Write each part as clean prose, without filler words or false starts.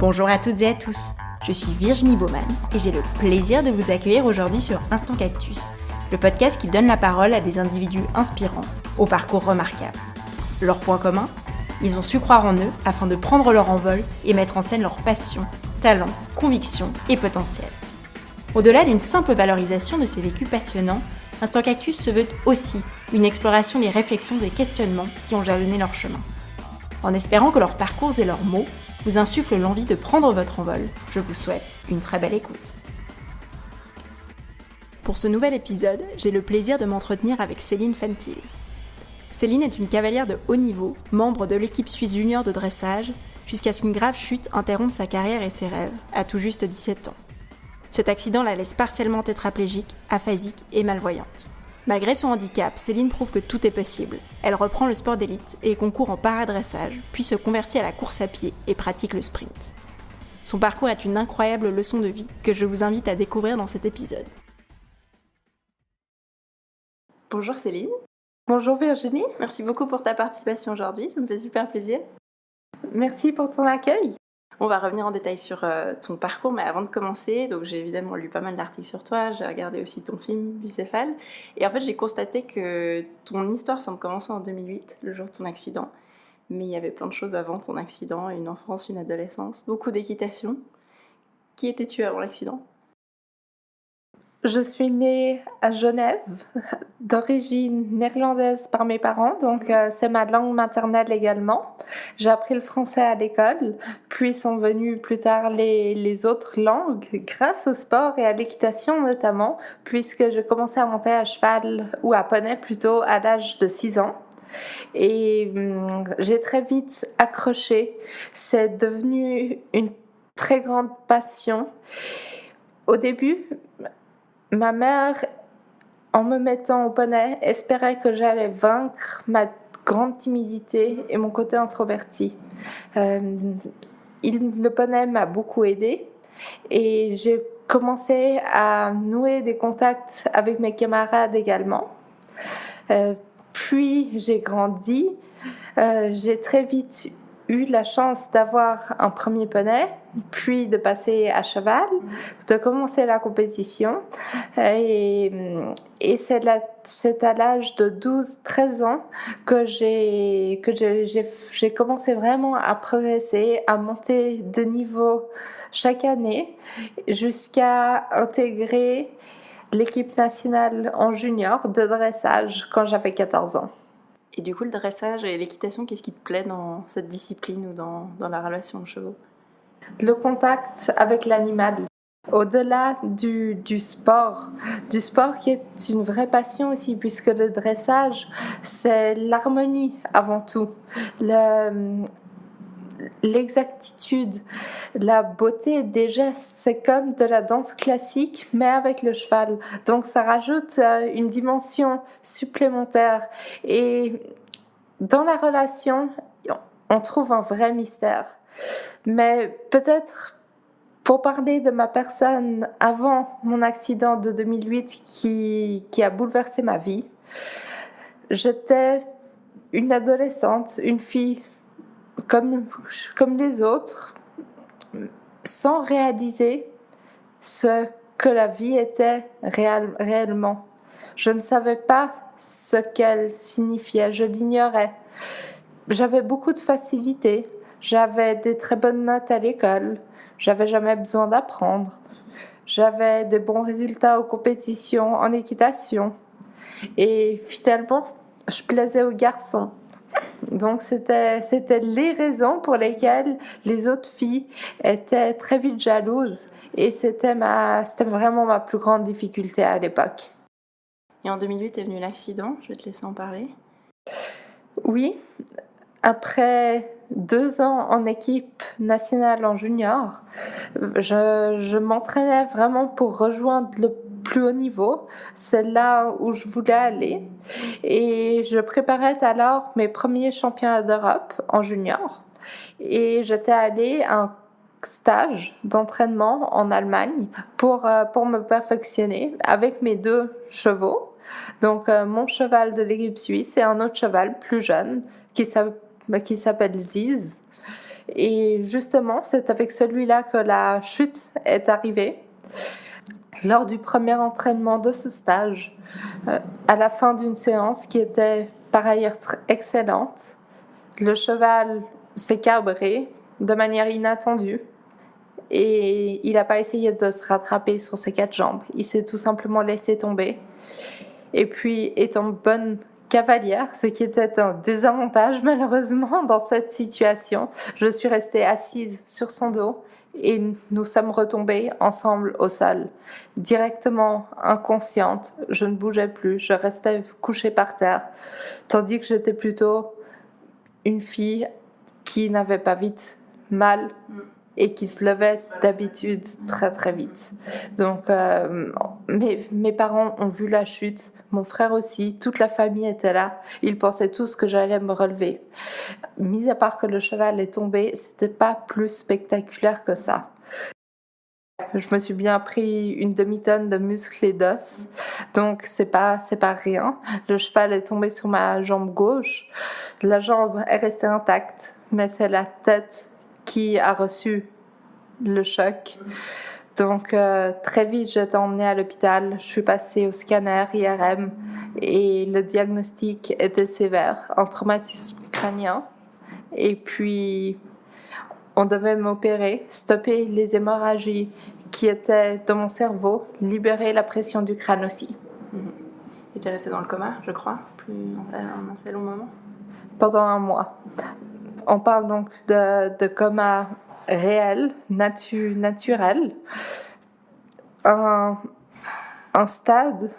Bonjour à toutes et à tous, je suis Virginie Baumann et j'ai le plaisir de vous accueillir aujourd'hui sur Instant Cactus, le podcast qui donne la parole à des individus inspirants, au parcours remarquable. Leur point commun ? Ils ont su croire en eux afin de prendre leur envol et mettre en scène leurs passions, talents, convictions et potentiel. Au-delà d'une simple valorisation de ces vécus passionnants, Instant Cactus se veut aussi une exploration des réflexions et questionnements qui ont jalonné leur chemin. En espérant que leurs parcours et leurs mots vous insufflent l'envie de prendre votre envol, je vous souhaite une très belle écoute. Pour ce nouvel épisode, j'ai le plaisir de m'entretenir avec Céline Fentil. Céline est une cavalière de haut niveau, membre de l'équipe suisse junior de dressage, jusqu'à ce qu'une grave chute interrompe sa carrière et ses rêves, à tout juste 17 ans. Cet accident la laisse partiellement tétraplégique, aphasique et malvoyante. Malgré son handicap, Céline prouve que tout est possible. Elle reprend le sport d'élite et concourt en paradressage, puis se convertit à la course à pied et pratique le sprint. Son parcours est une incroyable leçon de vie que je vous invite à découvrir dans cet épisode. Bonjour Céline. Bonjour Virginie. Merci beaucoup pour ta participation aujourd'hui, ça me fait super plaisir. Merci pour ton accueil. On va revenir en détail sur ton parcours, mais avant de commencer, donc j'ai évidemment lu pas mal d'articles sur toi, j'ai regardé aussi ton film Bicéphale, et en fait j'ai constaté que ton histoire semble commencer en 2008, le jour de ton accident, mais il y avait plein de choses avant ton accident, une enfance, une adolescence, beaucoup d'équitation. Qui étais-tu avant l'accident ? Je suis née à Genève, d'origine néerlandaise par mes parents, donc c'est ma langue maternelle également. J'ai appris le français à l'école, puis sont venues plus tard les autres langues, grâce au sport et à l'équitation notamment, puisque je commençais à monter à cheval, ou à poney plutôt, à l'âge de 6 ans. Et j'ai très vite accroché, c'est devenu une très grande passion. Au début, ma mère, en me mettant au poney, espérait que j'allais vaincre ma grande timidité et mon côté introverti. Le poney m'a beaucoup aidée et j'ai commencé à nouer des contacts avec mes camarades également. Puis j'ai grandi, j'ai très vite eu la chance d'avoir un premier poney, puis de passer à cheval, de commencer la compétition. Et c'est à l'âge de 12-13 ans que j'ai commencé vraiment à progresser, à monter de niveau chaque année, jusqu'à intégrer l'équipe nationale en junior de dressage quand j'avais 14 ans. Et du coup, le dressage et l'équitation, qu'est-ce qui te plaît dans cette discipline ou dans la relation aux chevaux ? Le contact avec l'animal. Au-delà du sport qui est une vraie passion aussi, puisque le dressage, c'est l'harmonie avant tout. L'exactitude, la beauté des gestes, c'est comme de la danse classique, mais avec le cheval. Donc ça rajoute une dimension supplémentaire. Et dans la relation, on trouve un vrai mystère. Mais peut-être pour parler de ma personne avant mon accident de 2008 qui a bouleversé ma vie, j'étais une adolescente, une fille comme les autres, sans réaliser ce que la vie était réellement. Je ne savais pas ce qu'elle signifiait, je l'ignorais. J'avais beaucoup de facilité, j'avais des très bonnes notes à l'école, j'avais jamais besoin d'apprendre, j'avais des bons résultats aux compétitions en équitation et finalement, je plaisais aux garçons. Donc c'était les raisons pour lesquelles les autres filles étaient très vite jalouses et c'était vraiment ma plus grande difficulté à l'époque. Et en 2008 est venu l'accident, je vais te laisser en parler. Oui, après 2 ans en équipe nationale en junior, je m'entraînais vraiment pour rejoindre le plus haut niveau. C'est là où je voulais aller. Et je préparais alors mes premiers championnats d'Europe en junior. Et j'étais allée à un stage d'entraînement en Allemagne pour me perfectionner avec mes 2 chevaux. Donc mon cheval de l'équipe suisse et un autre cheval plus jeune qui s'appelle Ziz. Et justement, c'est avec celui-là que la chute est arrivée. Lors du premier entraînement de ce stage, à la fin d'une séance qui était par ailleurs excellente, le cheval s'est cabré de manière inattendue et il n'a pas essayé de se rattraper sur ses 4 jambes. Il s'est tout simplement laissé tomber. Et puis, étant bonne cavalière, ce qui était un désavantage malheureusement dans cette situation, je suis restée assise sur son dos et nous sommes retombés ensemble au sol. Directement inconsciente, je ne bougeais plus, je restais couchée par terre, tandis que j'étais plutôt une fille qui n'avait pas vite mal et qui se levait d'habitude très très vite. Donc mes parents ont vu la chute, mon frère aussi, toute la famille était là, ils pensaient tous que j'allais me relever. Mis à part que le cheval est tombé, c'était pas plus spectaculaire que ça. Je me suis bien pris une demi-tonne de muscles et d'os, donc c'est pas rien. Le cheval est tombé sur ma jambe gauche, la jambe est restée intacte, mais c'est la tête qui a reçu le choc. Donc très vite j'étais emmenée à l'hôpital, je suis passée au scanner IRM et le diagnostic était sévère, un traumatisme crânien. Et puis on devait m'opérer, stopper les hémorragies qui étaient dans mon cerveau, libérer la pression du crâne aussi. Et t'es restée dans le coma, je crois, un assez long moment. Pendant 1 mois. On parle donc de coma réel, naturel. Un stade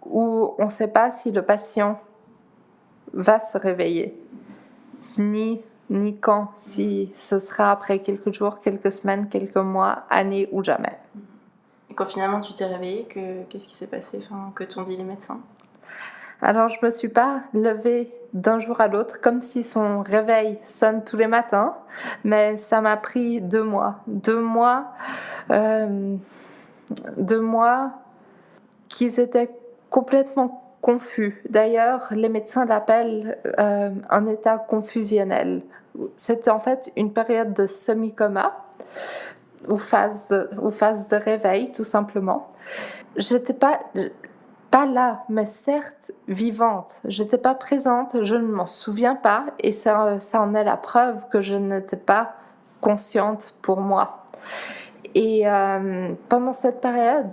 où on ne sait pas si le patient va se réveiller, ni quand, si ce sera après quelques jours, quelques semaines, quelques mois, années ou jamais. Et quand finalement tu t'es réveillée, qu'est-ce qui s'est passé, que t'ont dit les médecins? Alors je me suis pas levée d'un jour à l'autre comme si son réveil sonne tous les matins, mais ça m'a pris 2 mois. 2 mois qu'ils étaient complètement confus. D'ailleurs, les médecins l'appellent un état confusionnel. C'était en fait une période de semi-coma ou phase de réveil, tout simplement. J'étais pas là, mais certes vivante. J'étais pas présente, je ne m'en souviens pas, et ça en est la preuve que je n'étais pas consciente pour moi. Et pendant cette période,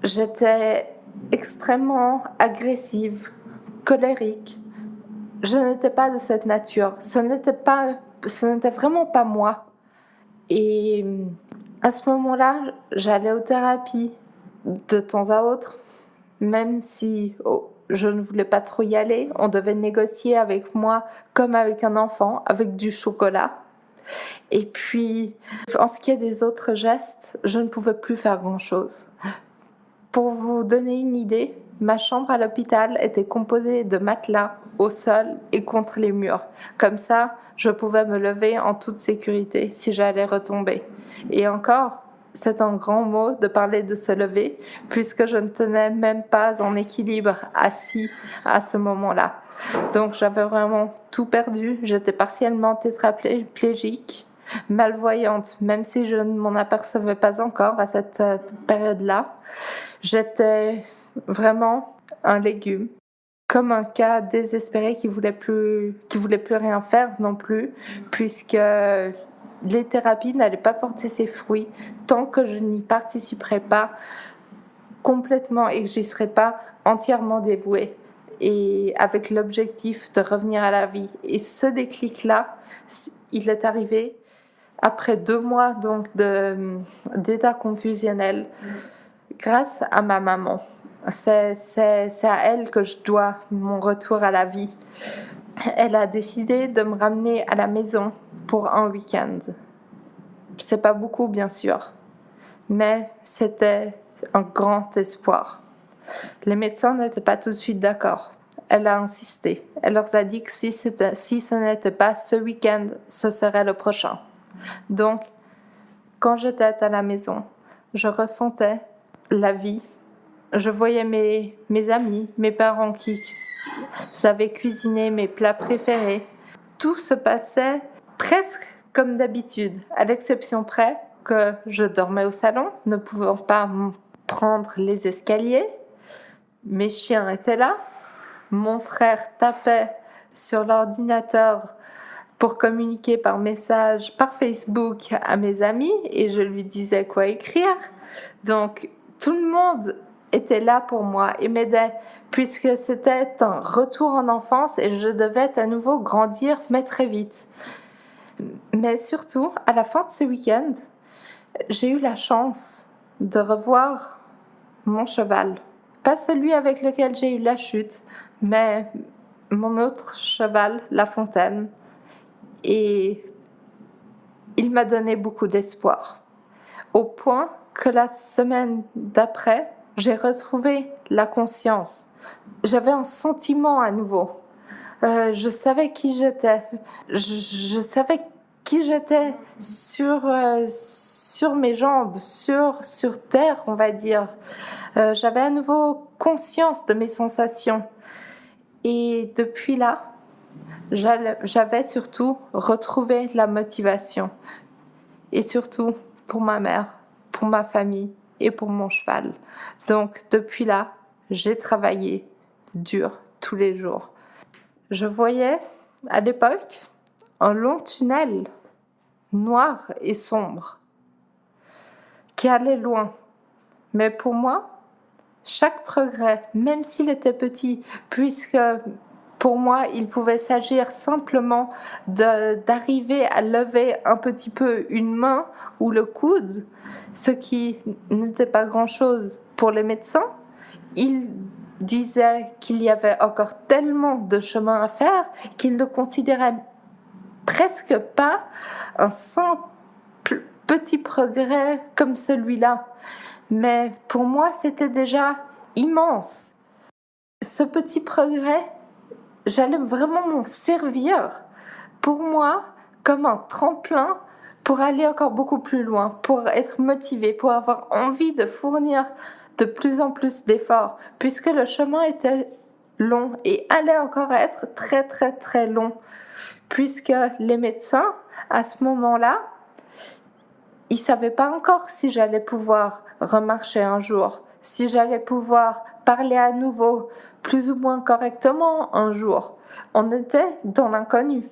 j'étais extrêmement agressive, colérique. Je n'étais pas de cette nature. Ce n'était vraiment pas moi. Et à ce moment-là, j'allais aux thérapies de temps à autre, même si je ne voulais pas trop y aller. On devait négocier avec moi comme avec un enfant, avec du chocolat. Et puis, en ce qui est des autres gestes, je ne pouvais plus faire grand-chose. Pour vous donner une idée, ma chambre à l'hôpital était composée de matelas au sol et contre les murs. Comme ça, je pouvais me lever en toute sécurité si j'allais retomber. Et encore, c'est un grand mot de parler de se lever, puisque je ne tenais même pas en équilibre assis à ce moment-là. Donc j'avais vraiment tout perdu, j'étais partiellement tétraplégique, malvoyante, même si je ne m'en apercevais pas encore à cette période-là. J'étais vraiment un légume, comme un cas désespéré qui voulait plus rien faire non plus, puisque les thérapies n'allaient pas porter ses fruits tant que je n'y participerais pas complètement et que j'y serais pas entièrement dévouée, et avec l'objectif de revenir à la vie. Et ce déclic-là, il est arrivé après 2 mois donc d'état confusionnel, grâce à ma maman. C'est à elle que je dois mon retour à la vie. Elle a décidé de me ramener à la maison pour un week-end. C'est pas beaucoup, bien sûr, mais c'était un grand espoir. Les médecins n'étaient pas tout de suite d'accord. Elle a insisté. Elle leur a dit que si ce n'était pas ce week-end, ce serait le prochain. Donc, quand j'étais à la maison, je ressentais la vie. Je voyais mes amis, mes parents qui savaient cuisiner mes plats préférés. Tout se passait presque comme d'habitude, à l'exception près que je dormais au salon, ne pouvant pas prendre les escaliers. Mes chiens étaient là. Mon frère tapait sur l'ordinateur pour communiquer par message, par Facebook à mes amis et je lui disais quoi écrire. Donc, tout le monde était là pour moi et m'aidait puisque c'était un retour en enfance et je devais à nouveau grandir, mais très vite. Mais surtout, à la fin de ce week-end, j'ai eu la chance de revoir mon cheval. Pas celui avec lequel j'ai eu la chute, mais mon autre cheval, La Fontaine. Et il m'a donné beaucoup d'espoir. Au point que la semaine d'après, j'ai retrouvé la conscience. J'avais un sentiment à nouveau. Je savais qui j'étais. Je savais qui j'étais sur mes jambes, sur terre, on va dire. J'avais à nouveau conscience de mes sensations. Et depuis là, j'avais surtout retrouvé la motivation. Et surtout pour ma mère, pour ma famille et pour mon cheval. Donc depuis là, j'ai travaillé dur tous les jours. Je voyais à l'époque un long tunnel noir et sombre qui allait loin. Mais pour moi, chaque progrès, même s'il était petit, puisque pour moi, il pouvait s'agir simplement d'arriver à lever un petit peu une main ou le coude, ce qui n'était pas grand-chose pour les médecins. Ils disaient qu'il y avait encore tellement de chemin à faire qu'ils ne considéraient presque pas un simple petit progrès comme celui-là. Mais pour moi, c'était déjà immense. Ce petit progrès, j'allais vraiment m'en servir pour moi comme un tremplin pour aller encore beaucoup plus loin, pour être motivée, pour avoir envie de fournir de plus en plus d'efforts, puisque le chemin était long et allait encore être très très très long, puisque les médecins, à ce moment-là, ils ne savaient pas encore si j'allais pouvoir remarcher un jour, si j'allais pouvoir parler à nouveau plus ou moins correctement un jour. On était dans l'inconnu.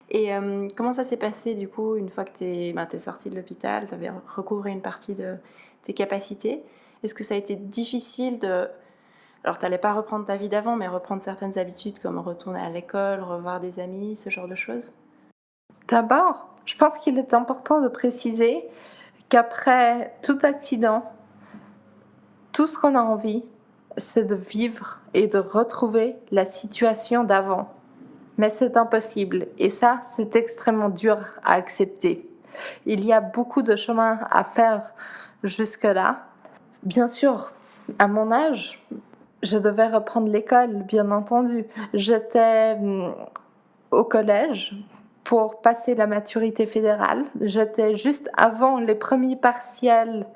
Et comment ça s'est passé du coup une fois que t'es sortie de l'hôpital, t'avais recouvré une partie de tes capacités? Est-ce que ça a été difficile de... Alors t'allais pas reprendre ta vie d'avant, mais reprendre certaines habitudes comme retourner à l'école, revoir des amis, ce genre de choses? D'abord, je pense qu'il est important de préciser qu'après tout accident, tout ce qu'on a envie, c'est de vivre et de retrouver la situation d'avant. Mais c'est impossible et ça, c'est extrêmement dur à accepter. Il y a beaucoup de chemin à faire jusque-là. Bien sûr, à mon âge, je devais reprendre l'école, bien entendu. J'étais au collège pour passer la maturité fédérale. J'étais juste avant les premiers partiels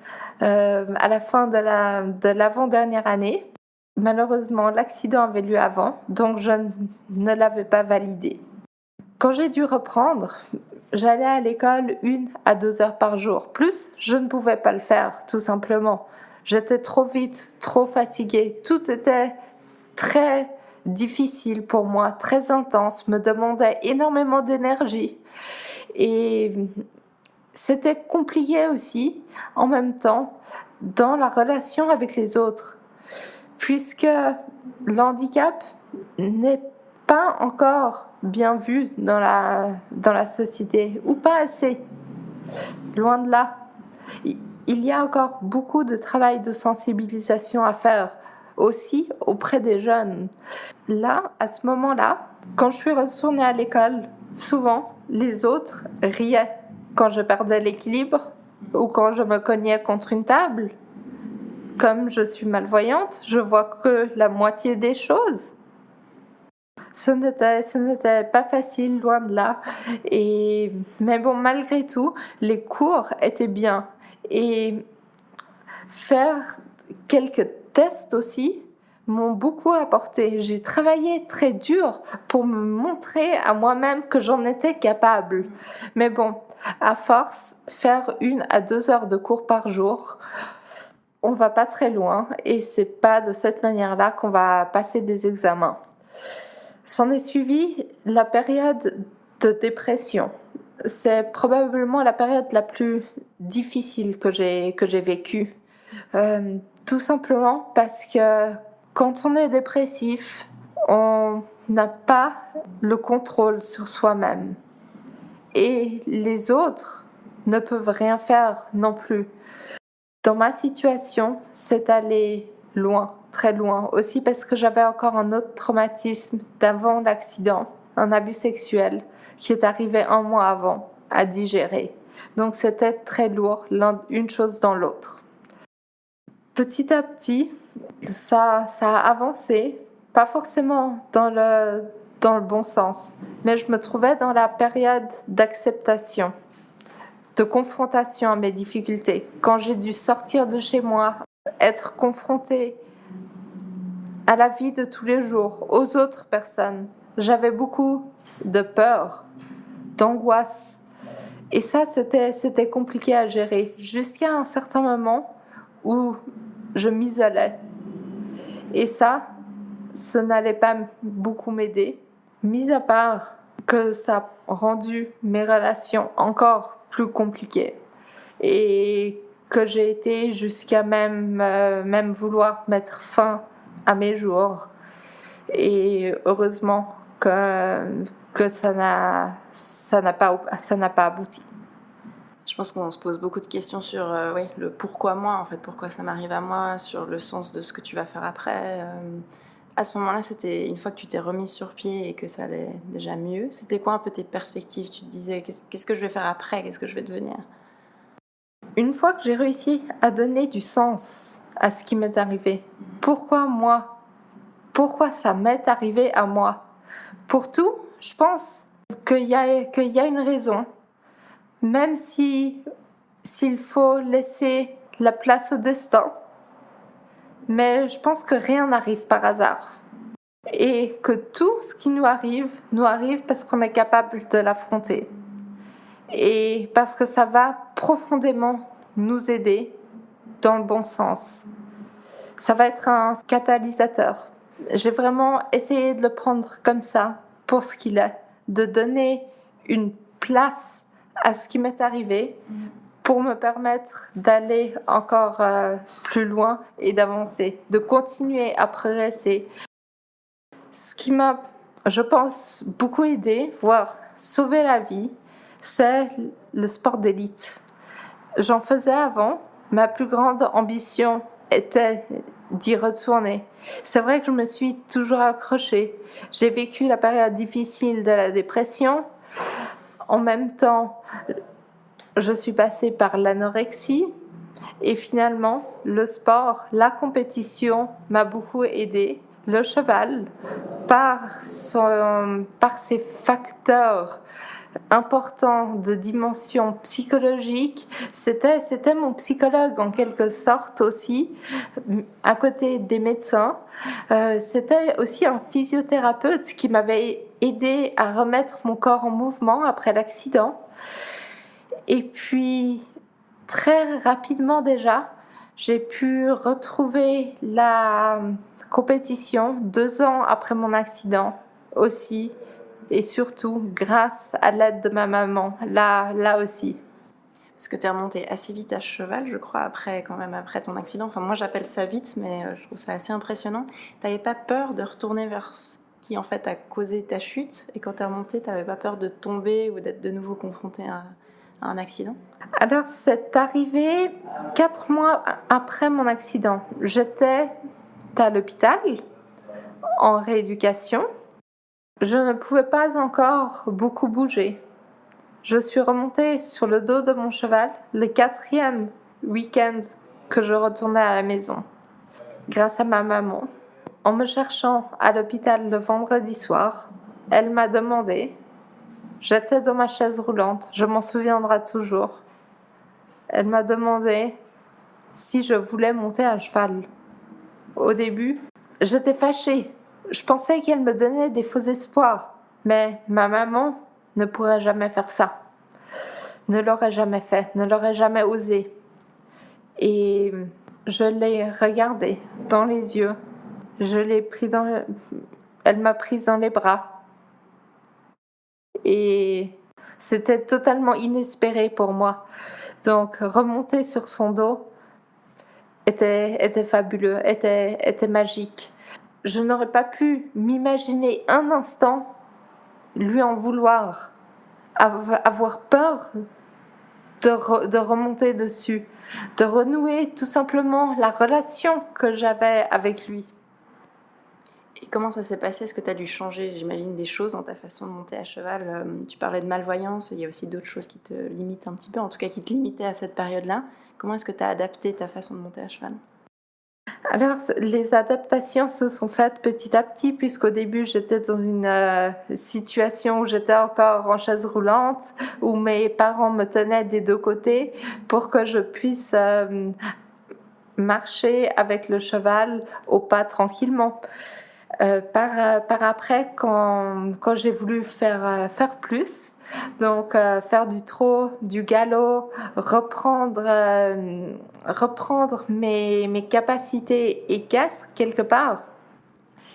à la fin de l'avant-dernière année. Malheureusement, l'accident avait lieu avant, donc je ne l'avais pas validé. Quand j'ai dû reprendre, j'allais à l'école 1 à 2 heures par jour. Plus, je ne pouvais pas le faire, tout simplement. J'étais trop vite, trop fatiguée. Tout était très difficile pour moi, très intense, me demandait énormément d'énergie. Et c'était compliqué aussi, en même temps, dans la relation avec les autres. Puisque l'handicap n'est pas encore bien vu dans la société, ou pas assez, loin de là. Il y a encore beaucoup de travail de sensibilisation à faire, aussi auprès des jeunes. Là, à ce moment-là, quand je suis retournée à l'école, souvent, les autres riaient quand je perdais l'équilibre ou quand je me cognais contre une table. Comme je suis malvoyante, je vois que la moitié des choses. Ce n'était pas facile, loin de là. Mais bon, malgré tout, les cours étaient bien. Et faire quelques tests aussi m'ont beaucoup apporté. J'ai travaillé très dur pour me montrer à moi-même que j'en étais capable. Mais bon, à force, faire 1 à 2 heures de cours par jour, on va pas très loin et c'est pas de cette manière-là qu'on va passer des examens. S'en est suivi la période de dépression. C'est probablement la période la plus difficile que j'ai vécue. Tout simplement parce que quand on est dépressif, on n'a pas le contrôle sur soi-même. Et les autres ne peuvent rien faire non plus. Dans ma situation, c'est allé loin, très loin. Aussi parce que j'avais encore un autre traumatisme d'avant l'accident, un abus sexuel, qui est arrivé 1 mois avant à digérer. Donc c'était très lourd, une chose dans l'autre. Petit à petit, ça a avancé, pas forcément dans le bon sens, mais je me trouvais dans la période d'acceptation, de confrontation à mes difficultés. Quand j'ai dû sortir de chez moi, être confrontée à la vie de tous les jours, aux autres personnes, j'avais beaucoup de peur, d'angoisse. Et ça, c'était compliqué à gérer, jusqu'à un certain moment où je m'isolais. Et ça n'allait pas beaucoup m'aider, mis à part que ça a rendu mes relations encore plus compliquées et que j'ai été jusqu'à même vouloir mettre fin à mes jours. Et heureusement que ça n'a pas abouti. Je pense qu'on se pose beaucoup de questions sur le pourquoi moi, en fait, pourquoi ça m'arrive à moi, sur le sens de ce que tu vas faire après. À ce moment-là, c'était une fois que tu t'es remise sur pied et que ça allait déjà mieux, c'était quoi un peu tes perspectives? Tu te disais, qu'est-ce que je vais faire après? Qu'est-ce que je vais devenir? Une fois que j'ai réussi à donner du sens à ce qui m'est arrivé, pourquoi moi? Pourquoi ça m'est arrivé à moi? Pour tout, je pense qu'il y a une raison. Même s'il faut laisser la place au destin, mais je pense que rien n'arrive par hasard. Et que tout ce qui nous arrive parce qu'on est capable de l'affronter. Et parce que ça va profondément nous aider dans le bon sens. Ça va être un catalyseur. J'ai vraiment essayé de le prendre comme ça, pour ce qu'il est, de donner une place à ce qui m'est arrivé pour me permettre d'aller encore plus loin et d'avancer, de continuer à progresser. Ce qui m'a, je pense, beaucoup aidé, voire sauvé la vie, c'est le sport d'élite. J'en faisais avant, ma plus grande ambition était d'y retourner. C'est vrai que je me suis toujours accrochée. J'ai vécu la période difficile de la dépression. En même temps, je suis passée par l'anorexie et finalement, le sport, la compétition m'a beaucoup aidée. Le cheval, par ses facteurs importants de dimension psychologique, c'était mon psychologue en quelque sorte aussi, à côté des médecins. C'était aussi un physiothérapeute qui m'avait aidé à remettre mon corps en mouvement après l'accident. Et puis, très rapidement déjà, j'ai pu retrouver la compétition 2 ans après mon accident aussi, et surtout grâce à l'aide de ma maman, là aussi. Parce que tu es remontée assez vite à cheval, je crois, après ton accident. Enfin, moi, j'appelle ça vite, mais je trouve ça assez impressionnant. Tu n'avais pas peur de retourner vers ce qui, en fait, a causé ta chute? Et quand tu es remontée, tu n'avais pas peur de tomber ou d'être de nouveau confrontée à un accident? Alors, c'est arrivé 4 mois après mon accident. J'étais à l'hôpital, en rééducation. Je ne pouvais pas encore beaucoup bouger. Je suis remontée sur le dos de mon cheval le 4e week-end que je retournais à la maison, grâce à ma maman. En me cherchant à l'hôpital le vendredi soir, elle m'a demandé, j'étais dans ma chaise roulante, je m'en souviendrai toujours, elle m'a demandé si je voulais monter à cheval. Au début, J'étais fâchée. Je pensais qu'elle me donnait des faux espoirs. Mais ma maman ne pourrait jamais faire ça. Ne l'aurait jamais fait, ne l'aurait jamais osé. Et je l'ai regardée dans les yeux. Elle m'a prise dans les bras. Et c'était totalement inespéré pour moi. Donc remonter sur son dos était fabuleux, était magique. Je n'aurais pas pu m'imaginer un instant lui en vouloir, avoir peur de remonter dessus, de renouer tout simplement la relation que j'avais avec lui. Et comment ça s'est passé? Est-ce que tu as dû changer, j'imagine, des choses dans ta façon de monter à cheval? Tu parlais de malvoyance, il y a aussi d'autres choses qui te limitent un petit peu, en tout cas qui te limitaient à cette période-là. Comment est-ce que tu as adapté ta façon de monter à cheval? Alors, les adaptations se sont faites petit à petit, puisqu'au début, j'étais dans une situation où j'étais encore en chaise roulante, où mes parents me tenaient des deux côtés pour que je puisse marcher avec le cheval au pas tranquillement. Par après, quand j'ai voulu faire plus, donc faire du trot, du galop, reprendre mes capacités équestres quelque part.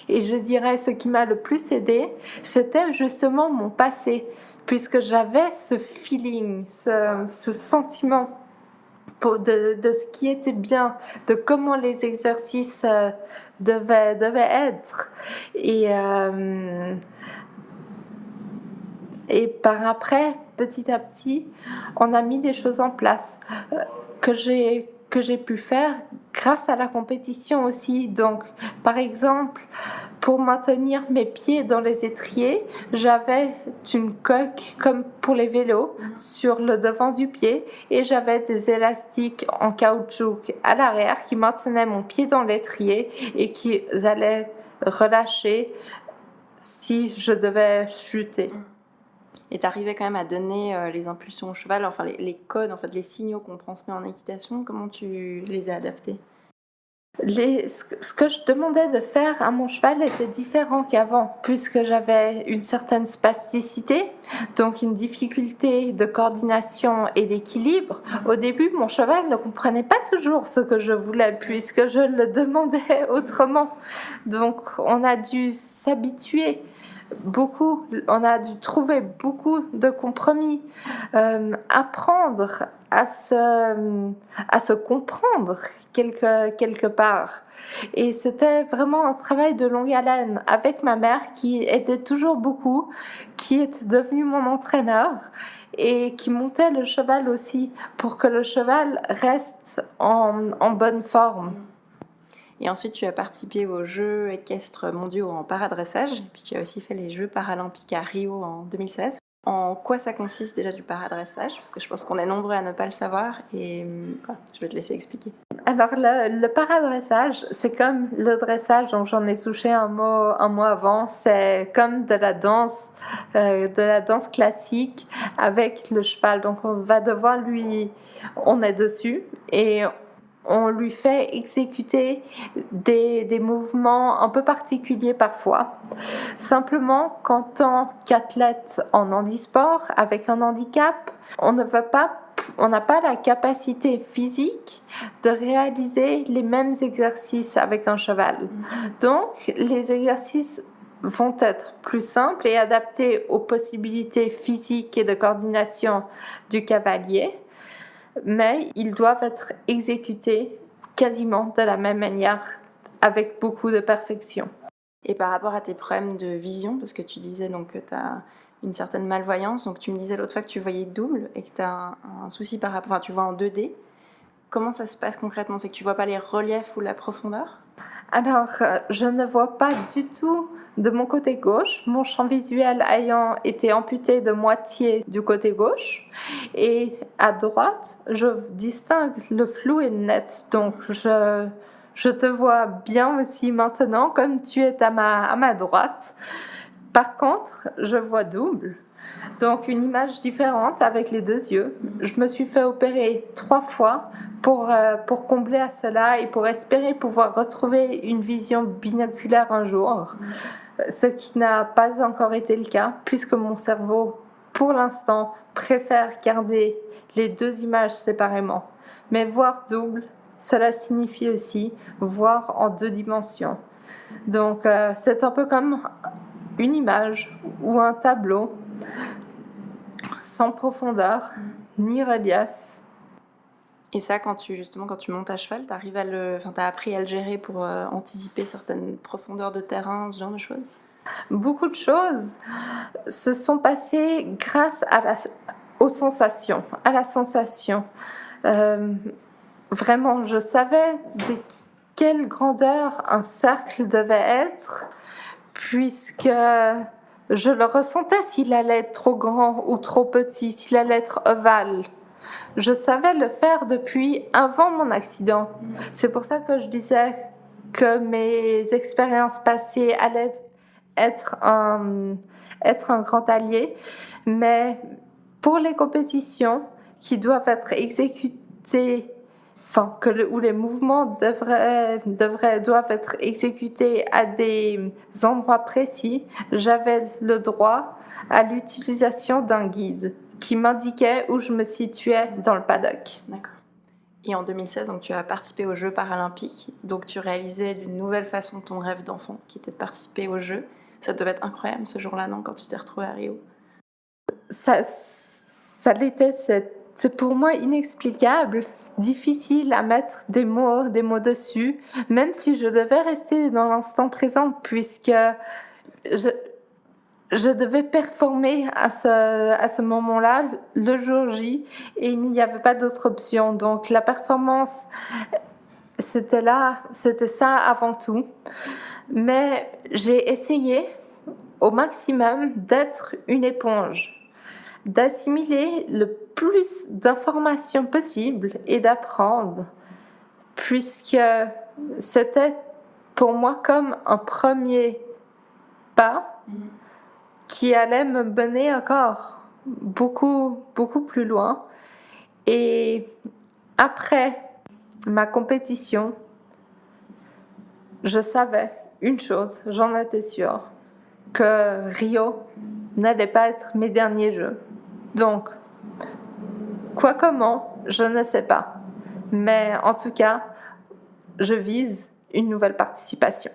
Et je dirais ce qui m'a le plus aidé, c'était justement mon passé, puisque j'avais ce feeling, ce sentiment de ce qui était bien, de comment les exercices devaient être. Et par après, petit à petit, on a mis des choses en place que j'ai pu faire grâce à la compétition aussi. Donc, par exemple, pour maintenir mes pieds dans les étriers, j'avais une coque comme pour les vélos sur le devant du pied et j'avais des élastiques en caoutchouc à l'arrière qui maintenaient mon pied dans l'étrier et qui allaient relâcher si je devais chuter. Et tu arrivais quand même à donner les impulsions au cheval, enfin les codes, en fait, les signaux qu'on transmet en équitation, comment tu les as adaptés? Ce que je demandais de faire à mon cheval était différent qu'avant, puisque j'avais une certaine spasticité, donc une difficulté de coordination et d'équilibre. Au début, mon cheval ne comprenait pas toujours ce que je voulais, puisque je le demandais autrement. Donc, on a dû s'habituer beaucoup, on a dû trouver beaucoup de compromis, apprendre à se comprendre quelque part. Et c'était vraiment un travail de longue haleine avec ma mère qui aidait toujours beaucoup, qui était devenue mon entraîneur et qui montait le cheval aussi pour que le cheval reste en bonne forme. Et ensuite, tu as participé aux Jeux équestres mondiaux en paradressage, et puis tu as aussi fait les Jeux paralympiques à Rio en 2016. En quoi ça consiste déjà du paradressage? Parce que je pense qu'on est nombreux à ne pas le savoir, et voilà, je vais te laisser expliquer. Alors, le paradressage, c'est comme le dressage, donc j'en ai touché un mot avant, c'est comme de la danse classique avec le cheval. Donc, on est dessus et on lui fait exécuter des mouvements un peu particuliers parfois. Simplement qu'en tant qu'athlète en handisport, avec un handicap, on n'a pas la capacité physique de réaliser les mêmes exercices avec un cheval. Donc, les exercices vont être plus simples et adaptés aux possibilités physiques et de coordination du cavalier, mais ils doivent être exécutés quasiment de la même manière, avec beaucoup de perfection. Et par rapport à tes problèmes de vision, parce que tu disais donc que tu as une certaine malvoyance, donc tu me disais l'autre fois que tu voyais double et que tu as un souci par rapport, enfin tu vois en 2D. Comment ça se passe concrètement? C'est que tu vois pas les reliefs ou la profondeur? Alors, je ne vois pas du tout de mon côté gauche, mon champ visuel ayant été amputé de moitié du côté gauche. Et à droite, je distingue le flou et le net. Donc, je te vois bien aussi maintenant, comme tu es à ma droite. Par contre, je vois double. Donc une image différente avec les 2 yeux. Je me suis fait opérer 3 fois pour combler à cela et pour espérer pouvoir retrouver une vision binoculaire un jour, ce qui n'a pas encore été le cas puisque mon cerveau, pour l'instant, préfère garder les 2 images séparément. Mais voir double, cela signifie aussi voir en 2 dimensions. Donc c'est un peu comme une image ou un tableau sans profondeur ni relief. Et ça, quand tu montes à cheval, t'as appris à le gérer pour anticiper certaines profondeurs de terrain, ce genre de choses? Beaucoup de choses se sont passées grâce aux sensations, à la sensation. Vraiment, je savais de quelle grandeur un cercle devait être, puisque je le ressentais s'il allait être trop grand ou trop petit, s'il allait être ovale. Je savais le faire depuis avant mon accident. C'est pour ça que je disais que mes expériences passées allaient être un grand allié. Mais pour les compétitions qui doivent être exécutées, où les mouvements doivent être exécutés à des endroits précis, j'avais le droit à l'utilisation d'un guide qui m'indiquait où je me situais dans le paddock. D'accord. Et en 2016, donc, tu as participé aux Jeux paralympiques. Donc tu réalisais d'une nouvelle façon ton rêve d'enfant, qui était de participer aux Jeux. Ça devait être incroyable ce jour-là, non, quand tu t'es retrouvée à Rio? Ça l'était. C'est pour moi inexplicable, difficile à mettre des mots dessus, même si je devais rester dans l'instant présent, puisque je devais performer à ce moment-là, le jour J, et il n'y avait pas d'autre option. Donc la performance, c'était ça avant tout. Mais j'ai essayé au maximum d'être une éponge, d'assimiler le plus d'informations possible et d'apprendre, puisque c'était pour moi comme un premier pas qui allait me mener encore beaucoup, beaucoup plus loin. Et après ma compétition, je savais une chose, j'en étais sûre, que Rio n'allait pas être mes derniers jeux. Donc, comment, je ne sais pas. Mais en tout cas, je vise une nouvelle participation.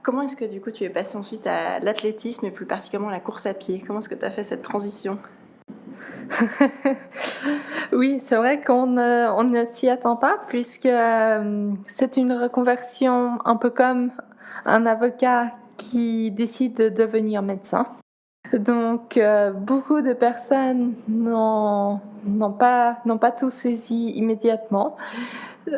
Comment est-ce que du coup tu es passée ensuite à l'athlétisme et plus particulièrement la course à pied? Comment est-ce que tu as fait cette transition? Oui, c'est vrai qu'on ne s'y attend pas puisque c'est une reconversion un peu comme un avocat qui décide de devenir médecin. Donc beaucoup de personnes n'ont pas tout saisi immédiatement.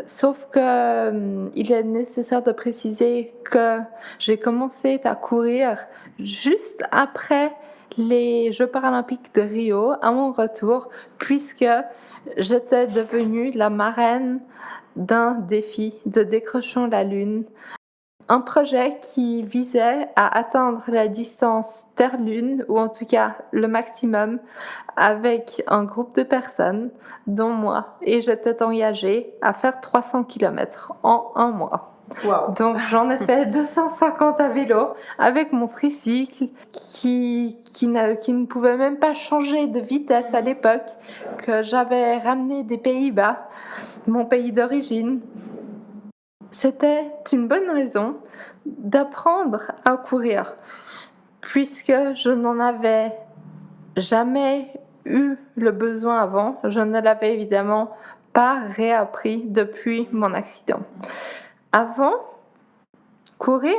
Sauf que il est nécessaire de préciser que j'ai commencé à courir juste après les Jeux paralympiques de Rio, à mon retour, puisque j'étais devenue la marraine d'un défi de décrochons la Lune. Un projet qui visait à atteindre la distance Terre-Lune, ou en tout cas le maximum, avec un groupe de personnes, dont moi. Et j'étais engagée à faire 300 km en un mois. Wow. Donc j'en ai fait 250 à vélo avec mon tricycle qui ne pouvait même pas changer de vitesse à l'époque, que j'avais ramené des Pays-Bas, mon pays d'origine. C'était une bonne raison d'apprendre à courir, puisque je n'en avais jamais eu le besoin avant. Je ne l'avais évidemment pas réappris depuis mon accident. Avant, courir,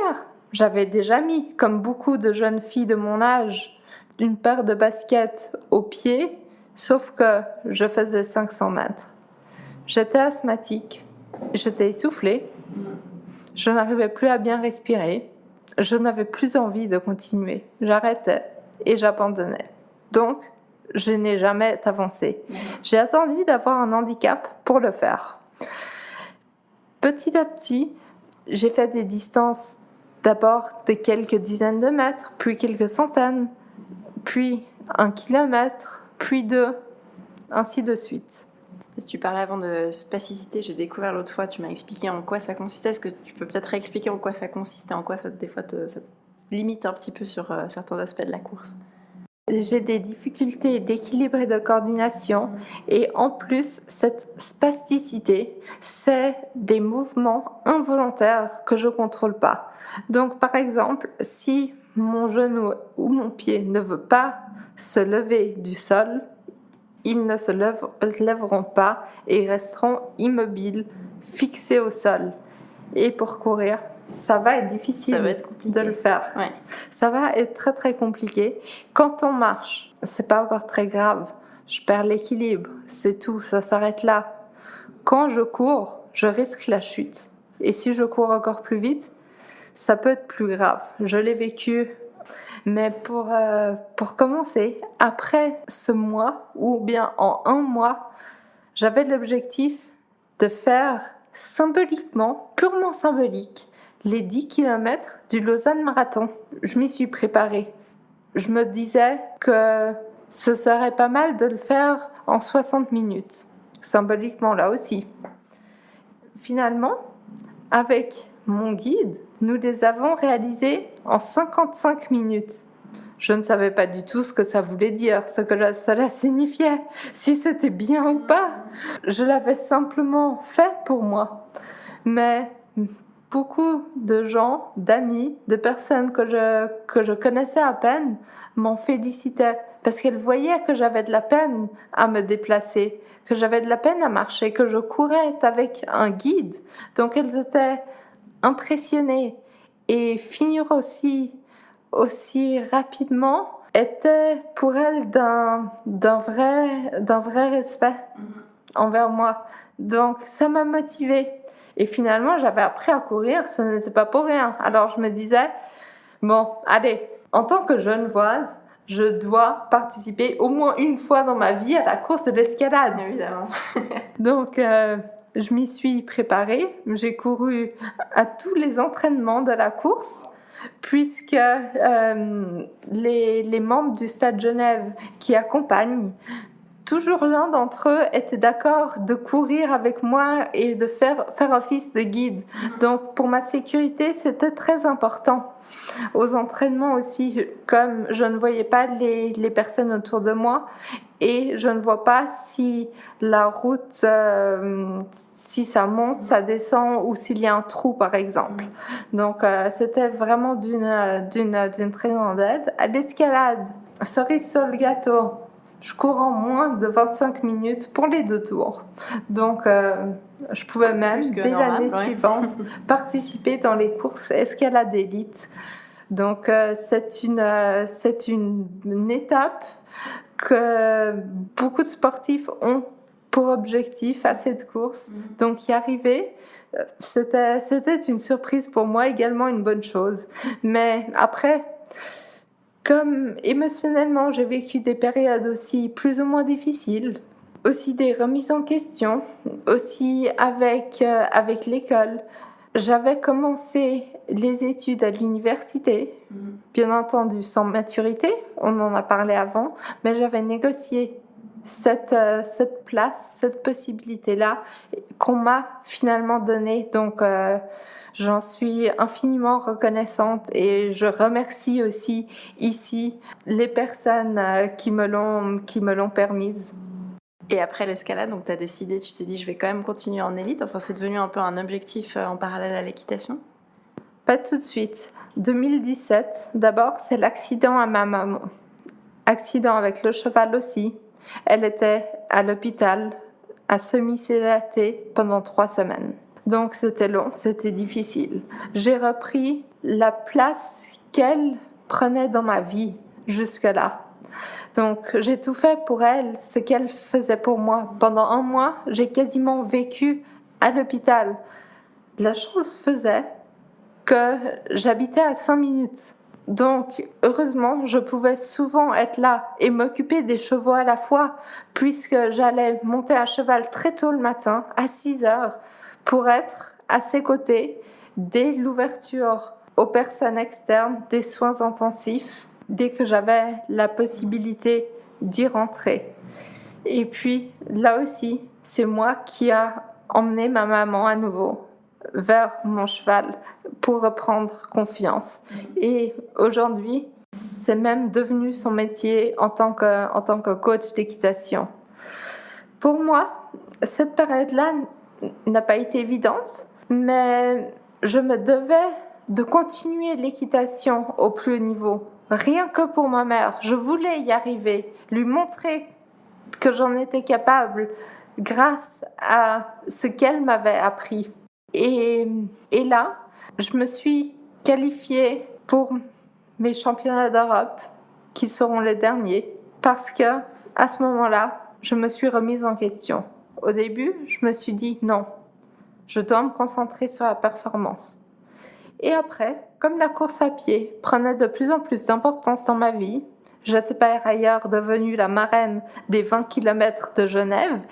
j'avais déjà mis, comme beaucoup de jeunes filles de mon âge, une paire de baskets aux pieds, sauf que je faisais 500 mètres. J'étais asthmatique, j'étais essoufflée, je n'arrivais plus à bien respirer, je n'avais plus envie de continuer. J'arrêtais et j'abandonnais. Donc, je n'ai jamais avancé. J'ai attendu d'avoir un handicap pour le faire. Petit à petit, j'ai fait des distances d'abord de quelques dizaines de mètres, puis quelques centaines, puis 1 kilomètre, puis 2, ainsi de suite. Si tu parlais avant de spasticité, j'ai découvert l'autre fois, tu m'as expliqué en quoi ça consistait. Est-ce que tu peux peut-être réexpliquer en quoi ça consistait, en quoi ça, des fois, ça te limite un petit peu sur certains aspects de la course? J'ai des difficultés d'équilibre et de coordination et en plus, cette spasticité, c'est des mouvements involontaires que je ne contrôle pas. Donc par exemple, si mon genou ou mon pied ne veut pas se lever du sol, ils ne se lèveront pas et ils resteront immobiles, fixés au sol. Et pour courir, ça va être difficile de le faire. Ouais. Ça va être très très compliqué. Quand on marche, c'est pas encore très grave. Je perds l'équilibre, c'est tout, ça s'arrête là. Quand je cours, je risque la chute. Et si je cours encore plus vite, ça peut être plus grave. Je l'ai vécu. Mais pour commencer, après ce mois, ou bien en 1 mois, j'avais l'objectif de faire symboliquement, purement symbolique, les 10 km du Lausanne Marathon. Je m'y suis préparée. Je me disais que ce serait pas mal de le faire en 60 minutes, symboliquement là aussi. Finalement, avec mon guide, nous les avons réalisés en 55 minutes. Je ne savais pas du tout ce que ça voulait dire, ce que cela signifiait, si c'était bien ou pas. Je l'avais simplement fait pour moi. Mais beaucoup de gens, d'amis, de personnes que je connaissais à peine m'en félicitaient parce qu'elles voyaient que j'avais de la peine à me déplacer, que j'avais de la peine à marcher, que je courais avec un guide. Donc elles étaient impressionnées et finir aussi rapidement était pour elles d'un vrai respect envers moi. Donc ça m'a motivée. Et finalement, j'avais appris à courir, ça n'était pas pour rien. Alors je me disais, bon, allez, en tant que genevoise, je dois participer au moins une fois dans ma vie à la course de l'escalade. Évidemment. Donc, je m'y suis préparée. J'ai couru à tous les entraînements de la course, puisque les membres du Stade Genève qui accompagnent, toujours l'un d'entre eux était d'accord de courir avec moi et de faire office de guide. Donc pour ma sécurité, c'était très important. Aux entraînements aussi, comme je ne voyais pas les personnes autour de moi et je ne vois pas si la route, si ça monte, ça descend ou s'il y a un trou par exemple. Donc c'était vraiment d'une très grande aide. À l'escalade, cerise sur le gâteau, je cours en moins de 25 minutes pour les 2 tours. Donc, je pouvais même, dès l'année suivante, participer dans les courses escalade élite. Donc, c'est une étape que beaucoup de sportifs ont pour objectif à cette course. Donc, y arriver, c'était une surprise pour moi, également une bonne chose. Mais après, comme émotionnellement, j'ai vécu des périodes aussi plus ou moins difficiles, aussi des remises en question, aussi avec l'école. J'avais commencé les études à l'université, bien entendu sans maturité, on en a parlé avant, mais j'avais négocié cette place, cette possibilité-là qu'on m'a finalement donnée. Donc, j'en suis infiniment reconnaissante et je remercie aussi ici les personnes qui me l'ont permise. Et après l'escalade, donc tu as décidé, tu t'es dit je vais quand même continuer en élite, enfin c'est devenu un peu un objectif en parallèle à l'équitation? Pas tout de suite. 2017, d'abord c'est l'accident à ma maman. Accident avec le cheval aussi. Elle était à l'hôpital, à semi-sédatée pendant 3 semaines. Donc c'était long, c'était difficile. J'ai repris la place qu'elle prenait dans ma vie jusque-là. Donc j'ai tout fait pour elle, ce qu'elle faisait pour moi. Pendant 1 mois, j'ai quasiment vécu à l'hôpital. La chose faisait que j'habitais à 5 minutes. Donc, heureusement, je pouvais souvent être là et m'occuper des chevaux à la fois, puisque j'allais monter à cheval très tôt le matin, à 6 heures, pour être à ses côtés dès l'ouverture aux personnes externes des soins intensifs dès que j'avais la possibilité d'y rentrer. Et puis là aussi, c'est moi qui a emmené ma maman à nouveau vers mon cheval pour reprendre confiance. Et aujourd'hui, c'est même devenu son métier en tant que coach d'équitation. Pour moi, cette période-là n'a pas été évidente, mais je me devais de continuer l'équitation au plus haut niveau. Rien que pour ma mère, je voulais y arriver, lui montrer que j'en étais capable grâce à ce qu'elle m'avait appris. Et là, je me suis qualifiée pour mes championnats d'Europe, qui seront les derniers, parce que à ce moment-là, je me suis remise en question. Au début, je me suis dit non, je dois me concentrer sur la performance. Et après, comme la course à pied prenait de plus en plus d'importance dans ma vie, j'étais par ailleurs devenue la marraine des 20 km de Genève.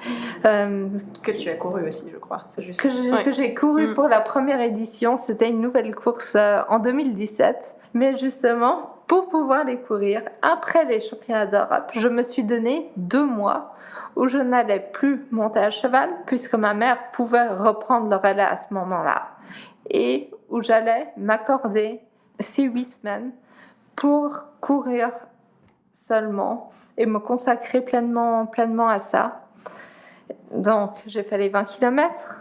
Que tu as couru aussi, je crois. C'est juste. Que j'ai couru pour la première édition. C'était une nouvelle course en 2017. Mais justement, pour pouvoir les courir, après les championnats d'Europe, je me suis donné 2 mois où je n'allais plus monter à cheval, puisque ma mère pouvait reprendre le relais à ce moment-là. Et où j'allais m'accorder ces 8 semaines pour courir seulement et me consacrer pleinement à ça. Donc, j'ai fait les 20 km,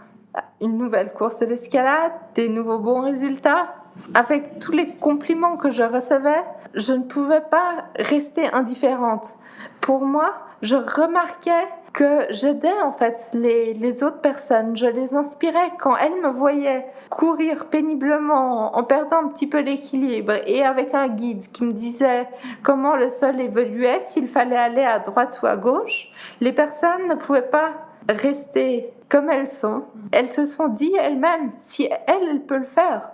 une nouvelle course d'escalade, des nouveaux bons résultats. Avec tous les compliments que je recevais, je ne pouvais pas rester indifférente. Pour moi, je remarquais que j'aidais en fait les autres personnes, je les inspirais quand elles me voyaient courir péniblement en perdant un petit peu l'équilibre et avec un guide qui me disait comment le sol évoluait, s'il fallait aller à droite ou à gauche. Les personnes ne pouvaient pas rester comme elles sont. Elles se sont dit elles-mêmes, si elle peut le faire,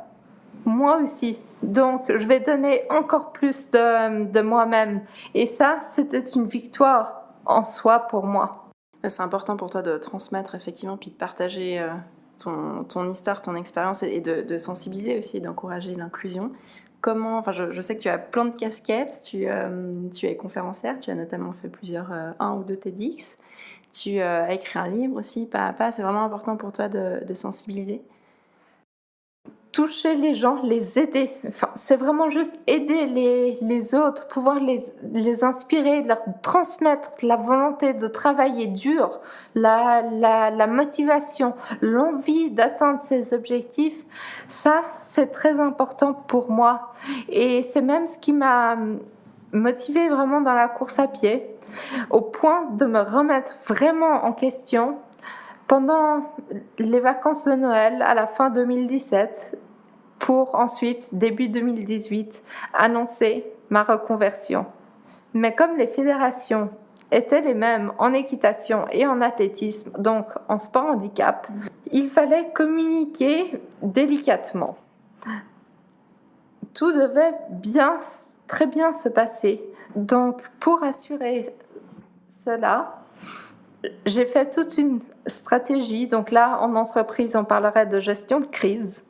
moi aussi. Donc, je vais donner encore plus de moi-même. Et ça, c'était une victoire en soi pour moi. C'est important pour toi de transmettre effectivement, puis de partager ton histoire, ton expérience et de sensibiliser aussi et d'encourager l'inclusion. Comment, enfin, je sais que tu as plein de casquettes, tu es conférencière, tu as notamment fait plusieurs, 1 ou 2 TEDx, tu as écrit un livre aussi, Pas à pas, c'est vraiment important pour toi de sensibiliser. Toucher les gens, les aider. Enfin, c'est vraiment juste aider les autres, pouvoir les inspirer, leur transmettre la volonté de travailler dur, la motivation, l'envie d'atteindre ses objectifs. Ça, c'est très important pour moi. Et c'est même ce qui m'a motivée vraiment dans la course à pied, au point de me remettre vraiment en question pendant les vacances de Noël à la fin 2017, pour ensuite, début 2018, annoncer ma reconversion. Mais comme les fédérations étaient les mêmes en équitation et en athlétisme, donc en sport handicap, il fallait communiquer délicatement. Tout devait très bien se passer. Donc, pour assurer cela, j'ai fait toute une stratégie. Donc là, en entreprise, on parlerait de gestion de crise.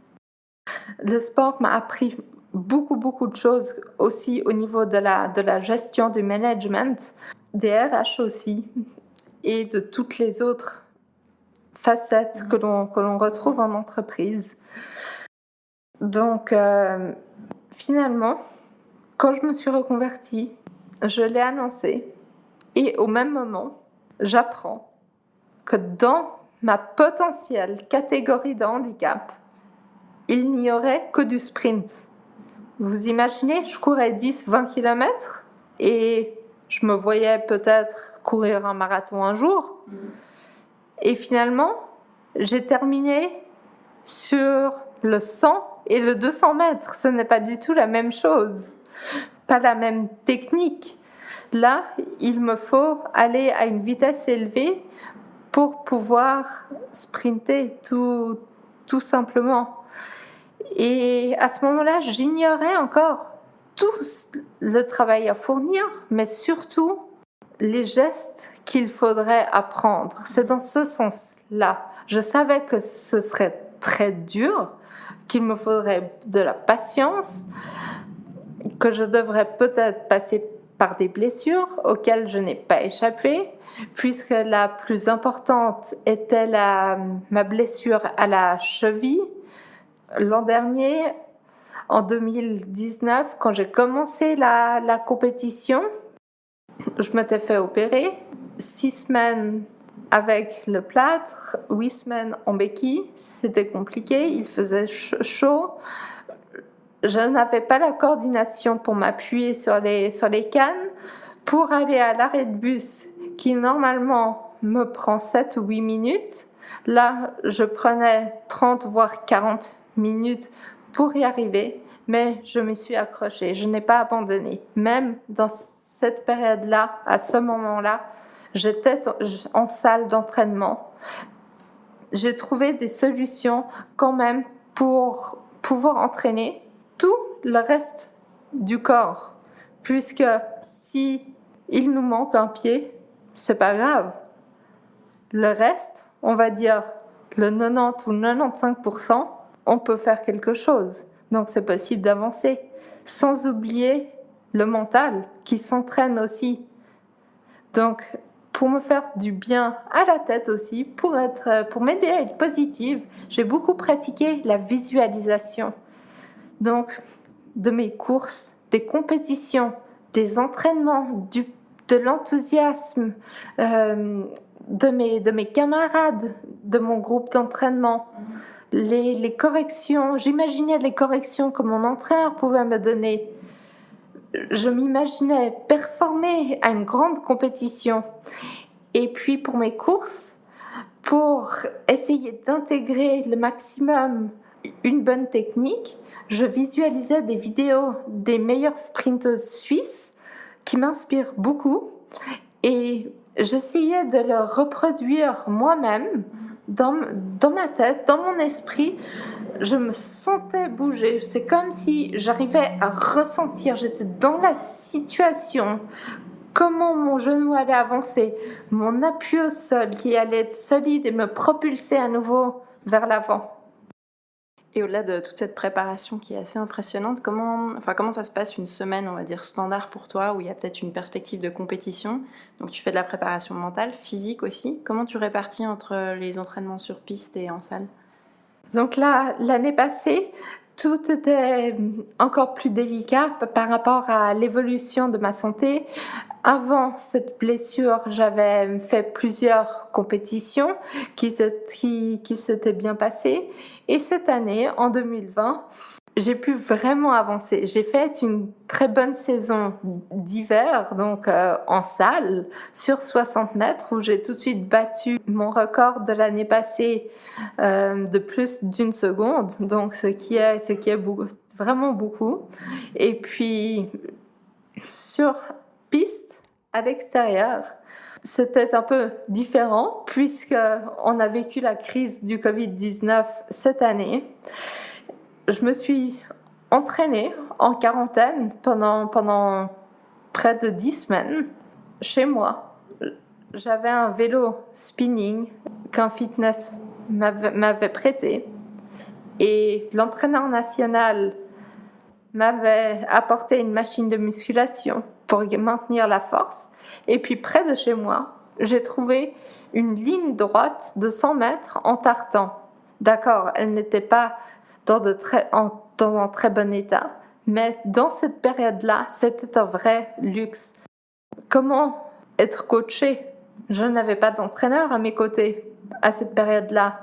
Le sport m'a appris beaucoup de choses aussi au niveau de la gestion du management, des RH aussi, et de toutes les autres facettes que l'on retrouve en entreprise. Donc, finalement, quand je me suis reconvertie, je l'ai annoncé, et au même moment, j'apprends que dans ma potentielle catégorie de handicap, il n'y aurait que du sprint. Vous imaginez, je courais 10-20 km et je me voyais peut-être courir un marathon un jour. Et finalement, j'ai terminé sur le 100 et le 200 mètres. Ce n'est pas du tout la même chose, pas la même technique. Là, il me faut aller à une vitesse élevée pour pouvoir sprinter tout simplement. Et à ce moment-là, j'ignorais encore tout le travail à fournir, mais surtout les gestes qu'il faudrait apprendre. C'est dans ce sens-là. Je savais que ce serait très dur, qu'il me faudrait de la patience, que je devrais peut-être passer par des blessures auxquelles je n'ai pas échappé, puisque la plus importante était ma blessure à la cheville. L'an dernier, en 2019, quand j'ai commencé la compétition, je m'étais fait opérer. 6 semaines avec le plâtre, 8 semaines en béquille. C'était compliqué, il faisait chaud. Je n'avais pas la coordination pour m'appuyer sur les cannes. Pour aller à l'arrêt de bus, qui normalement me prend 7 ou 8 minutes, là, je prenais 30 voire 40 minutes pour y arriver, mais je me suis accrochée, je n'ai pas abandonné. Même dans cette période-là, à ce moment-là, j'étais en salle d'entraînement. J'ai trouvé des solutions quand même pour pouvoir entraîner tout le reste du corps, puisque si il nous manque un pied, c'est pas grave. Le reste, on va dire le 90 ou 95%, on peut faire quelque chose. Donc c'est possible d'avancer, sans oublier le mental qui s'entraîne aussi. Donc pour me faire du bien à la tête aussi, pour m'aider à être positive, j'ai beaucoup pratiqué la visualisation. Donc de mes courses, des compétitions, des entraînements, de l'enthousiasme de mes camarades, de mon groupe d'entraînement, les corrections. J'imaginais les corrections que mon entraîneur pouvait me donner. Je m'imaginais performer à une grande compétition. Et puis pour mes courses, pour essayer d'intégrer le maximum une bonne technique, je visualisais des vidéos des meilleures sprinteuses suisses qui m'inspirent beaucoup et j'essayais de le reproduire moi-même dans ma tête, dans mon esprit. Je me sentais bouger. C'est comme si j'arrivais à ressentir, j'étais dans la situation, comment mon genou allait avancer, mon appui au sol qui allait être solide et me propulser à nouveau vers l'avant. Et au-delà de toute cette préparation qui est assez impressionnante, comment ça se passe une semaine, on va dire, standard pour toi, où il y a peut-être une perspective de compétition? Donc tu fais de la préparation mentale, physique aussi. Comment tu répartis entre les entraînements sur piste et en salle? Donc là, l'année passée, tout était encore plus délicat par rapport à l'évolution de ma santé. Avant cette blessure, j'avais fait plusieurs compétitions qui s'étaient bien passées. Et cette année, en 2020, j'ai pu vraiment avancer. J'ai fait une très bonne saison d'hiver, donc en salle, sur 60 mètres, où j'ai tout de suite battu mon record de l'année passée de plus d'une seconde, donc ce qui est beaucoup, vraiment beaucoup. Et puis, sur piste, à l'extérieur, c'était un peu différent, puisqu'on a vécu la crise du Covid-19 cette année. Je me suis entraînée en quarantaine pendant près de 10 semaines chez moi. J'avais un vélo spinning qu'un fitness m'avait prêté et l'entraîneur national m'avait apporté une machine de musculation pour maintenir la force. Et puis près de chez moi, j'ai trouvé une ligne droite de 100 mètres en tartan. D'accord, elle n'était pas dans un très bon état, mais dans cette période-là, c'était un vrai luxe. Comment être coaché? Je n'avais pas d'entraîneur à mes côtés à cette période-là.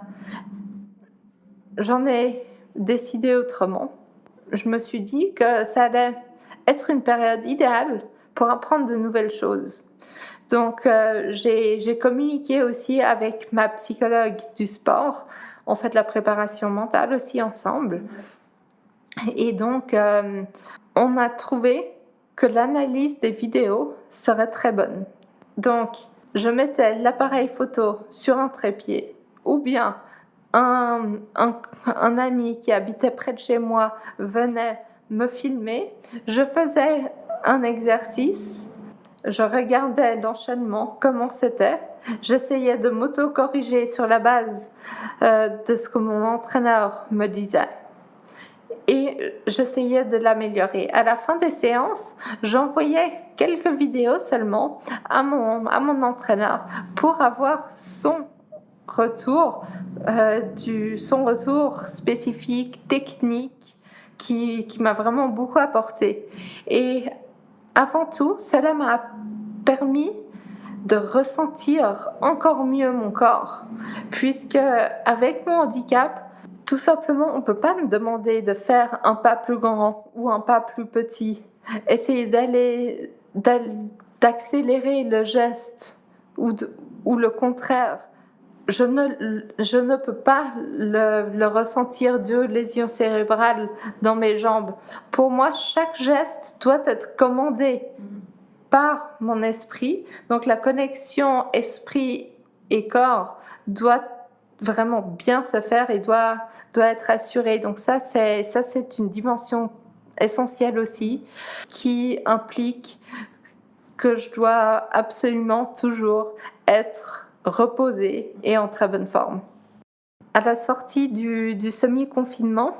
J'en ai décidé autrement. Je me suis dit que ça allait être une période idéale pour apprendre de nouvelles choses. Donc, j'ai communiqué aussi avec ma psychologue du sport. On fait de la préparation mentale aussi ensemble. Et donc, on a trouvé que l'analyse des vidéos serait très bonne. Donc, je mettais l'appareil photo sur un trépied ou bien un ami qui habitait près de chez moi venait me filmer. Je faisais un exercice, je regardais l'enchaînement, comment c'était. J'essayais de m'auto-corriger sur la base de ce que mon entraîneur me disait. et j'essayais de l'améliorer. À la fin des séances, j'envoyais quelques vidéos seulement à mon entraîneur pour avoir son retour, son retour spécifique, technique, qui m'a vraiment beaucoup apporté. Et avant tout, cela m'a permis de ressentir encore mieux mon corps, puisque avec mon handicap, tout simplement, on ne peut pas me demander de faire un pas plus grand ou un pas plus petit. Essayer d'accélérer le geste ou le contraire. Je ne peux pas le ressentir de lésion cérébrale dans mes jambes. Pour moi, chaque geste doit être commandé par mon esprit. Donc la connexion esprit et corps doit vraiment bien se faire et doit être assurée. Donc ça c'est une dimension essentielle aussi qui implique que je dois absolument toujours être reposée et en très bonne forme. À la sortie du semi-confinement,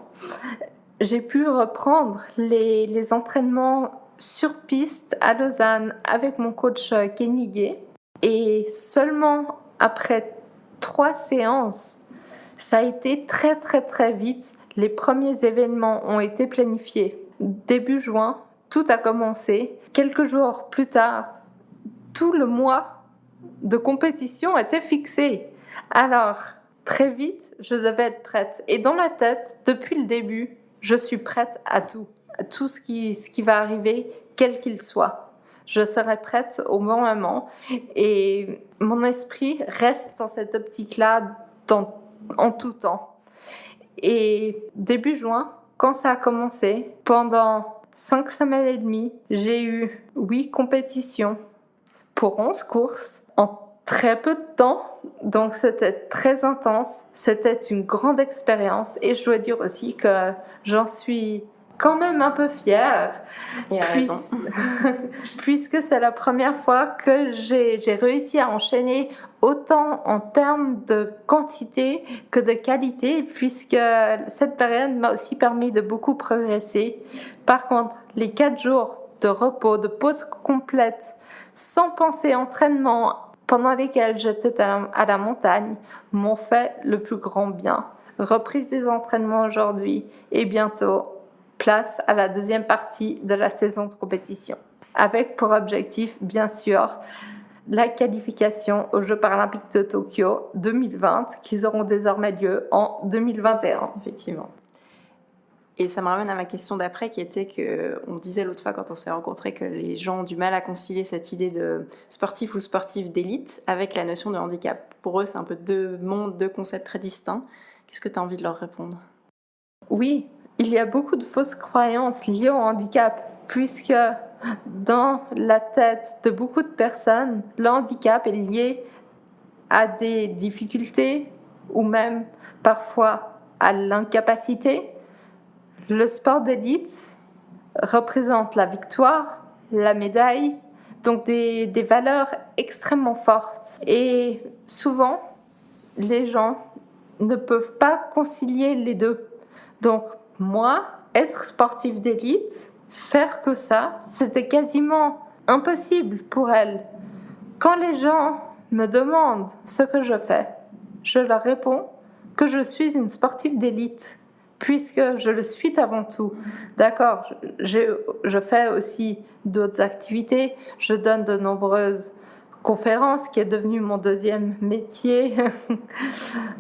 j'ai pu reprendre les entraînements sur piste à Lausanne avec mon coach Kenny Gay. Et seulement après 3 séances, ça a été très très très vite. Les premiers événements ont été planifiés. Début juin, tout a commencé. Quelques jours plus tard, tout le mois de compétition était fixé. Alors, très vite, je devais être prête. Et dans ma tête, depuis le début, je suis prête à tout ce qui va arriver, quel qu'il soit. Je serai prête au bon moment. Et mon esprit reste dans cette optique-là en tout temps. Et début juin, quand ça a commencé, pendant 5 semaines et demie, j'ai eu 8 compétitions pour 11 courses en très peu de temps. Donc c'était très intense, c'était une grande expérience et je dois dire aussi que j'en suis quand même un peu fière. Et à raison. Puisque c'est la première fois que j'ai réussi à enchaîner autant en termes de quantité que de qualité, puisque cette période m'a aussi permis de beaucoup progresser. Par contre, les 4 jours de repos, de pause complète, sans penser entraînement, pendant lesquels j'étais à la montagne, m'ont fait le plus grand bien. Reprise des entraînements aujourd'hui et bientôt place à la deuxième partie de la saison de compétition. Avec pour objectif, bien sûr, la qualification aux Jeux paralympiques de Tokyo 2020, qui auront désormais lieu en 2021. Effectivement. Et ça me ramène à ma question d'après qui était qu'on disait l'autre fois quand on s'est rencontrés que les gens ont du mal à concilier cette idée de sportif ou sportif d'élite avec la notion de handicap. Pour eux, c'est un peu 2 mondes, 2 concepts très distincts. Qu'est-ce que tu as envie de leur répondre ? Oui, il y a beaucoup de fausses croyances liées au handicap, puisque dans la tête de beaucoup de personnes, le handicap est lié à des difficultés ou même parfois à l'incapacité. Le sport d'élite représente la victoire, la médaille, donc des valeurs extrêmement fortes. Et souvent, les gens ne peuvent pas concilier les deux. Donc moi, être sportif d'élite, faire que ça, c'était quasiment impossible pour elle. Quand les gens me demandent ce que je fais, je leur réponds que je suis une sportive d'élite, puisque je le suis avant tout. D'accord, je fais aussi d'autres activités, je donne de nombreuses conférences, qui est devenu mon deuxième métier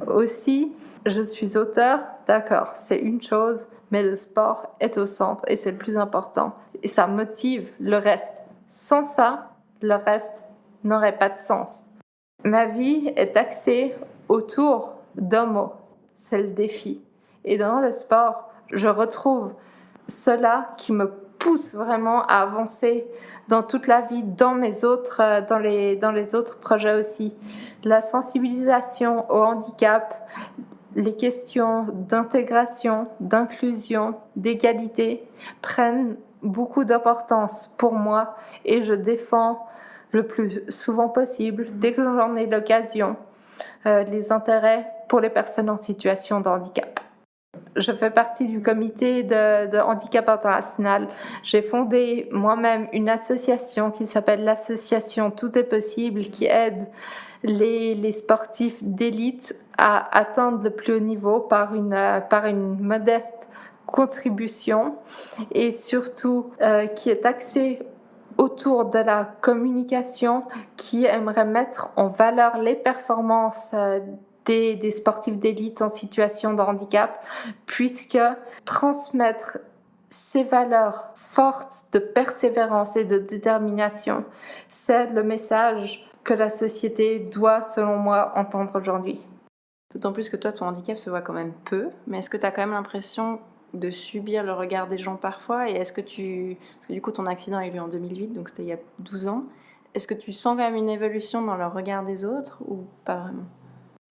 aussi. Je suis auteur, d'accord, c'est une chose, mais le sport est au centre et c'est le plus important. Et ça motive le reste. Sans ça, le reste n'aurait pas de sens. Ma vie est axée autour d'un mot, c'est le défi. Et dans le sport, je retrouve cela qui me pousse vraiment à avancer dans toute la vie, dans les autres projets aussi. La sensibilisation au handicap, les questions d'intégration, d'inclusion, d'égalité prennent beaucoup d'importance pour moi et je défends le plus souvent possible, dès que j'en ai l'occasion, les intérêts pour les personnes en situation de handicap. je fais partie du comité de handicap international. J'ai fondé moi-même une association qui s'appelle l'association Tout est possible, qui aide les sportifs d'élite à atteindre le plus haut niveau par une modeste contribution et surtout qui est axée autour de la communication, qui aimerait mettre en valeur les performances des sportifs d'élite en situation de handicap, puisque transmettre ces valeurs fortes de persévérance et de détermination, c'est le message que la société doit, selon moi, entendre aujourd'hui. D'autant plus que toi, ton handicap se voit quand même peu, mais est-ce que tu as quand même l'impression de subir le regard des gens parfois, et est-ce que parce que du coup ton accident a eu lieu en 2008, donc c'était il y a 12 ans, est-ce que tu sens quand même une évolution dans le regard des autres ou pas vraiment?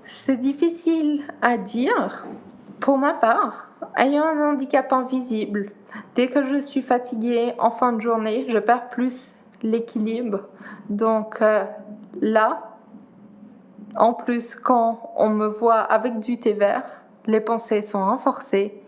C'est difficile à dire. Pour ma part, ayant un handicap invisible, dès que je suis fatiguée en fin de journée, je perds plus l'équilibre. Donc là, en plus, quand on me voit avec du thé vert, les pensées sont renforcées.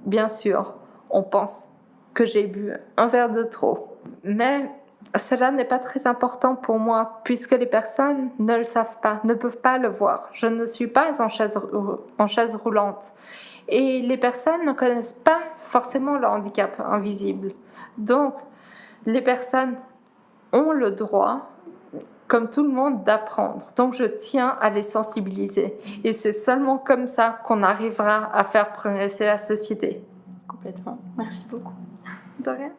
Bien sûr, on pense que j'ai bu un verre de trop. Mais cela n'est pas très important pour moi puisque les personnes ne le savent pas, ne peuvent pas le voir. Je ne suis pas en chaise roulante. Et les personnes ne connaissent pas forcément le handicap invisible. Donc, les personnes ont le droit, comme tout le monde, d'apprendre. Donc, je tiens à les sensibiliser. Et c'est seulement comme ça qu'on arrivera à faire progresser la société. Complètement. Merci beaucoup. De rien.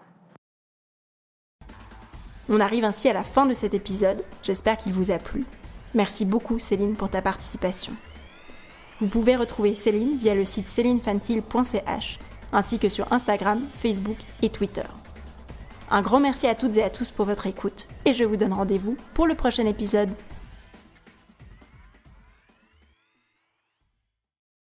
On arrive ainsi à la fin de cet épisode. J'espère qu'il vous a plu. Merci beaucoup Céline pour ta participation. Vous pouvez retrouver Céline via le site célinefantile.ch ainsi que sur Instagram, Facebook et Twitter. Un grand merci à toutes et à tous pour votre écoute et je vous donne rendez-vous pour le prochain épisode.